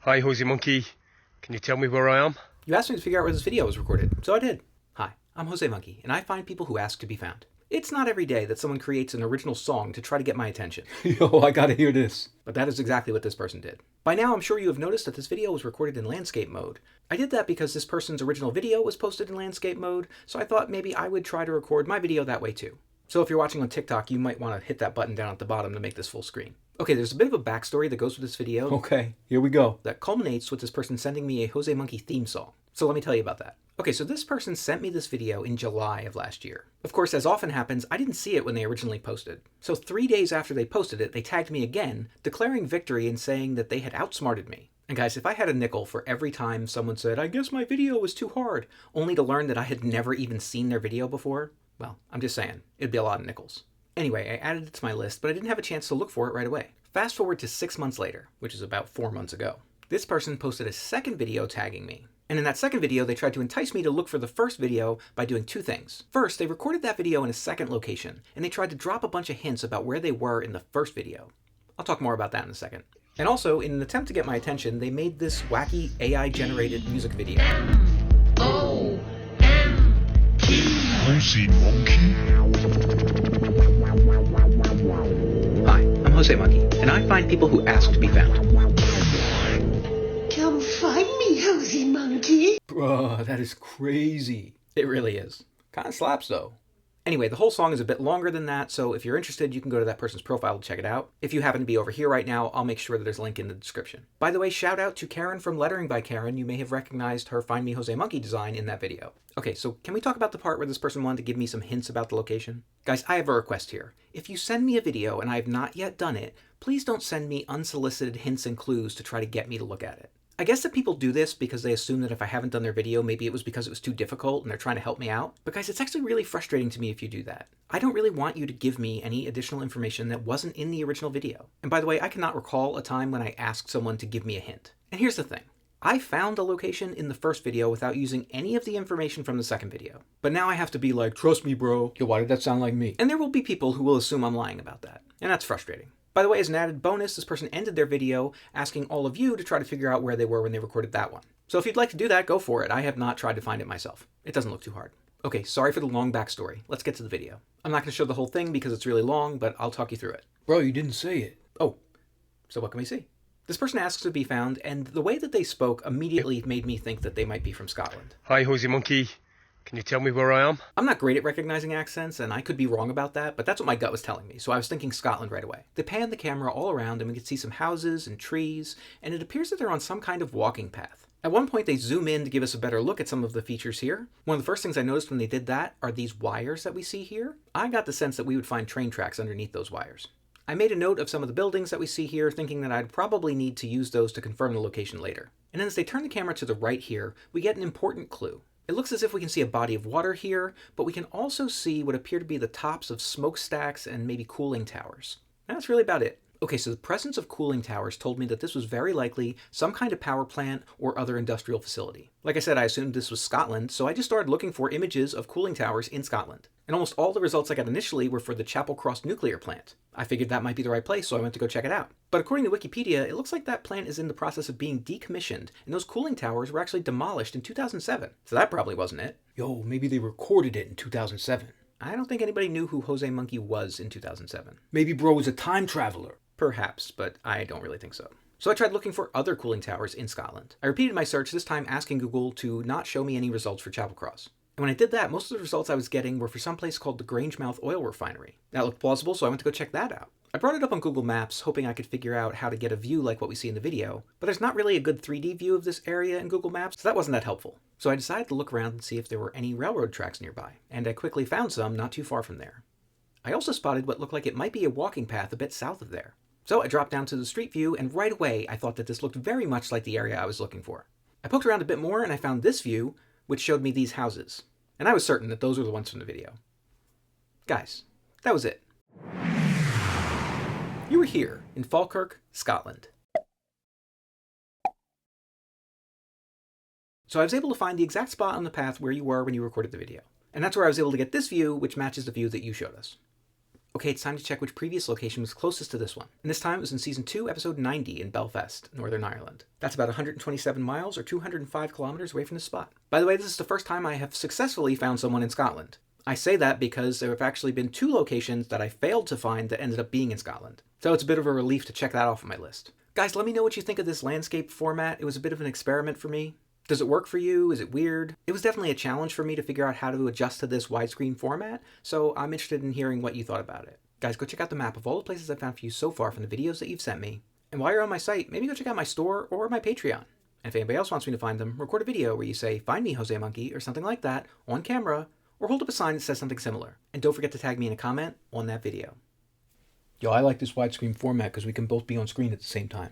Hi, josemonkey. Can you tell me where I am? You asked me to figure out where this video was recorded, so I did. Hi, I'm josemonkey, and I find people who ask to be found. It's not every day that someone creates an original song to try to get my attention. Yo, I gotta hear this. But that is exactly what this person did. By now, I'm sure you have noticed that this video was recorded in landscape mode. I did that because this person's original video was posted in landscape mode, so I thought maybe I would try to record my video that way too. So if you're watching on TikTok, you might want to hit that button down at the bottom to make this full screen. Okay, there's a bit of a backstory that goes with this video Okay, here we go. that culminates with this person sending me a josemonkey theme song. So let me tell you about that. Okay, so this person sent me this video in July of last year. Of course, as often happens, I didn't see it when they originally posted. So 3 days after they posted it, they tagged me again, declaring victory and saying that they had outsmarted me. And guys, if I had a nickel for every time someone said, "I guess my video was too hard," only to learn that I had never even seen their video before, well, I'm just saying, it'd be a lot of nickels. Anyway, I added it to my list, but I didn't have a chance to look for it right away. Fast forward to 6 months later, which is about 4 months ago. This person posted a second video tagging me. And in that second video, they tried to entice me to look for the first video by doing two things. First, they recorded that video in a second location, and they tried to drop a bunch of hints about where they were in the first video. I'll talk more about that in a second. And also, in an attempt to get my attention, they made this wacky AI-generated music video. Josemonkey? Hi, I'm josemonkey, and I find people who ask to be found. Come find me, josemonkey. Bruh, that is crazy. It really is. Kinda slaps though. Anyway, the whole song is a bit longer than that, so if you're interested, you can go to that person's profile to check it out. If you happen to be over here right now, I'll make sure that there's a link in the description. By the way, shout out to Karen from Lettering by Karen. You may have recognized her Find Me josemonkey design in that video. Okay, so can we talk about the part where this person wanted to give me some hints about the location? Guys, I have a request here. If you send me a video and I have not yet done it, please don't send me unsolicited hints and clues to try to get me to look at it. I guess that people do this because they assume that if I haven't done their video, maybe it was because it was too difficult and they're trying to help me out. But guys, it's actually really frustrating to me if you do that. I don't really want you to give me any additional information that wasn't in the original video. And by the way, I cannot recall a time when I asked someone to give me a hint. And here's the thing. I found the location in the first video without using any of the information from the second video. But now I have to be like, trust me, bro. Yo, why did that sound like me? And there will be people who will assume I'm lying about that. And that's frustrating. By the way, as an added bonus, this person ended their video asking all of you to try to figure out where they were when they recorded that one. So if you'd like to do that, go for it. I have not tried to find it myself. It doesn't look too hard. Okay, sorry for the long backstory. Let's get to the video. I'm not going to show the whole thing because it's really long, but I'll talk you through it. Bro, you didn't say it. Oh, so what can we see? This person asks to be found, and the way that they spoke immediately made me think that they might be from Scotland. Hi, josemonkey. Can you tell me where I am? I'm not great at recognizing accents, and I could be wrong about that, but that's what my gut was telling me, so I was thinking Scotland right away. They panned the camera all around, and we could see some houses and trees, and it appears that they're on some kind of walking path. At one point, they zoom in to give us a better look at some of the features here. One of the first things I noticed when they did that are these wires that we see here. I got the sense that we would find train tracks underneath those wires. I made a note of some of the buildings that we see here, thinking that I'd probably need to use those to confirm the location later. And then as they turn the camera to the right here, we get an important clue. It looks as if we can see a body of water here, but we can also see what appear to be the tops of smokestacks and maybe cooling towers. And that's really about it. Okay, so the presence of cooling towers told me that this was very likely some kind of power plant or other industrial facility. Like I said, I assumed this was Scotland, so I just started looking for images of cooling towers in Scotland. And almost all the results I got initially were for the Chapelcross nuclear plant. I figured that might be the right place, so I went to go check it out. But according to Wikipedia, it looks like that plant is in the process of being decommissioned, and those cooling towers were actually demolished in 2007. So that probably wasn't it. Yo, maybe they recorded it in 2007. I don't think anybody knew who josemonkey was in 2007. Maybe bro was a time traveler. Perhaps, but I don't really think so. So I tried looking for other cooling towers in Scotland. I repeated my search, this time asking Google to not show me any results for Chapelcross. And when I did that, most of the results I was getting were for some place called the Grangemouth Oil Refinery. That looked plausible, so I went to go check that out. I brought it up on Google Maps, hoping I could figure out how to get a view like what we see in the video, but there's not really a good 3D view of this area in Google Maps, so that wasn't that helpful. So I decided to look around and see if there were any railroad tracks nearby, and I quickly found some not too far from there. I also spotted what looked like it might be a walking path a bit south of there. So I dropped down to the street view, and right away I thought that this looked very much like the area I was looking for. I poked around a bit more and I found this view, which showed me these houses. And I was certain that those were the ones from the video. Guys, that was it. You were here in Falkirk, Scotland. So I was able to find the exact spot on the path where you were when you recorded the video. And that's where I was able to get this view, which matches the view that you showed us. Okay, it's time to check which previous location was closest to this one. And this time it was in Season 2, Episode 90 in Belfast, Northern Ireland. That's about 127 miles or 205 kilometers away from the spot. By the way, this is the first time I have successfully found someone in Scotland. I say that because there have actually been 2 locations that I failed to find that ended up being in Scotland. So it's a bit of a relief to check that off on my list. Guys, let me know what you think of this landscape format. It was a bit of an experiment for me. Does it work for you? Is it weird? It was definitely a challenge for me to figure out how to adjust to this widescreen format, so I'm interested in hearing what you thought about it. Guys, go check out the map of all the places I've found for you so far from the videos that you've sent me. And while you're on my site, maybe go check out my store or my Patreon. And if anybody else wants me to find them, record a video where you say, "Find me, Jose Monkey," or something like that, on camera, or hold up a sign that says something similar. And don't forget to tag me in a comment on that video. Yo, I like this widescreen format because we can both be on screen at the same time.